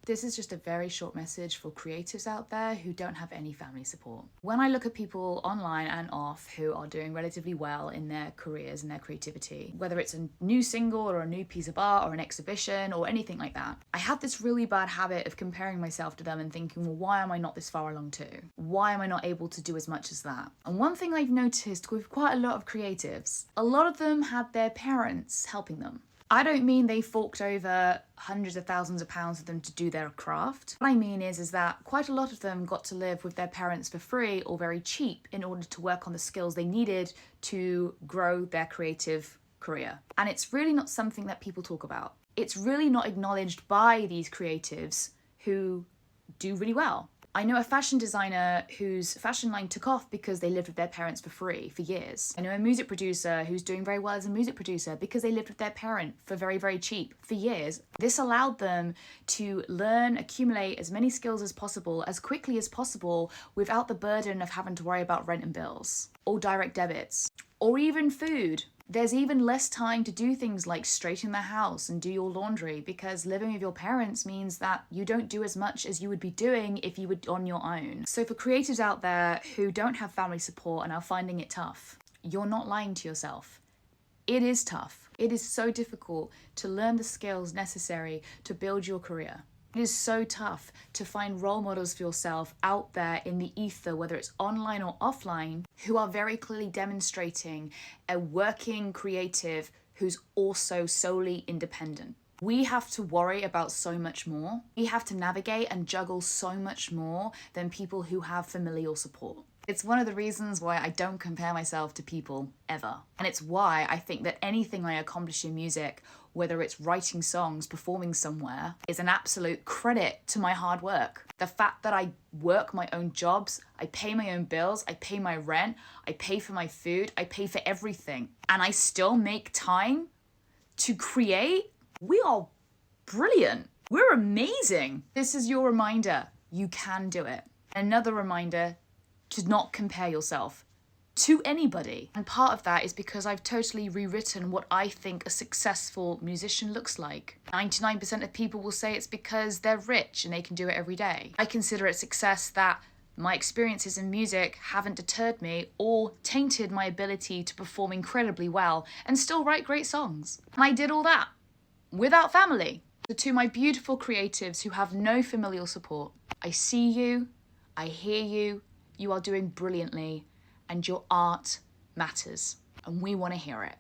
This is just a very short message for creatives out there who don't have any family support. When I look at people online and off who are doing relatively well in their careers and their creativity, whether it's a new single or a new piece of art or an exhibition or anything like that, I have this really bad habit of comparing myself to them and thinking, well, why am I not this far along too? Why am I not able to do as much as that? And one thing I've noticed with quite a lot of creatives, a lot of them had their parents helping them. I don't mean they forked over hundreds of thousands of pounds for them to do their craft. What I mean is that quite a lot of them got to live with their parents for free or very cheap in order to work on the skills they needed to grow their creative career. And it's really not something that people talk about. It's really not acknowledged by these creatives who do really well. I know a fashion designer whose fashion line took off because they lived with their parents for free for years. I know a music producer who's doing very well as a music producer because they lived with their parent for very, very cheap for years. This allowed them to learn, accumulate as many skills as possible, as quickly as possible, without the burden of having to worry about rent and bills, or direct debits, or even food. There's even less time to do things like straighten the house and do your laundry, because living with your parents means that you don't do as much as you would be doing if you were on your own. So for creatives out there who don't have family support and are finding it tough, you're not lying to yourself. It is tough. It is so difficult to learn the skills necessary to build your career. It is so tough to find role models for yourself out there in the ether, whether it's online or offline, who are very clearly demonstrating a working creative who's also solely independent. We have to worry about so much more. We have to navigate and juggle so much more than people who have familial support. It's one of the reasons why I don't compare myself to people ever. And it's why I think that anything I accomplish in music, whether it's writing songs, performing somewhere, is an absolute credit to my hard work. The fact that I work my own jobs, I pay my own bills, I pay my rent, I pay for my food, I pay for everything, and I still make time to create, we are brilliant. We're amazing. This is your reminder. You can do it. Another reminder to not compare yourself to anybody. And part of that is because I've totally rewritten what I think a successful musician looks like. 99% of people will say it's because they're rich and they can do it every day. I consider it success that my experiences in music haven't deterred me or tainted my ability to perform incredibly well and still write great songs. And I did all that without family. So to my beautiful creatives who have no familial support, I see you, I hear you, you are doing brilliantly, and your art matters, and we want to hear it.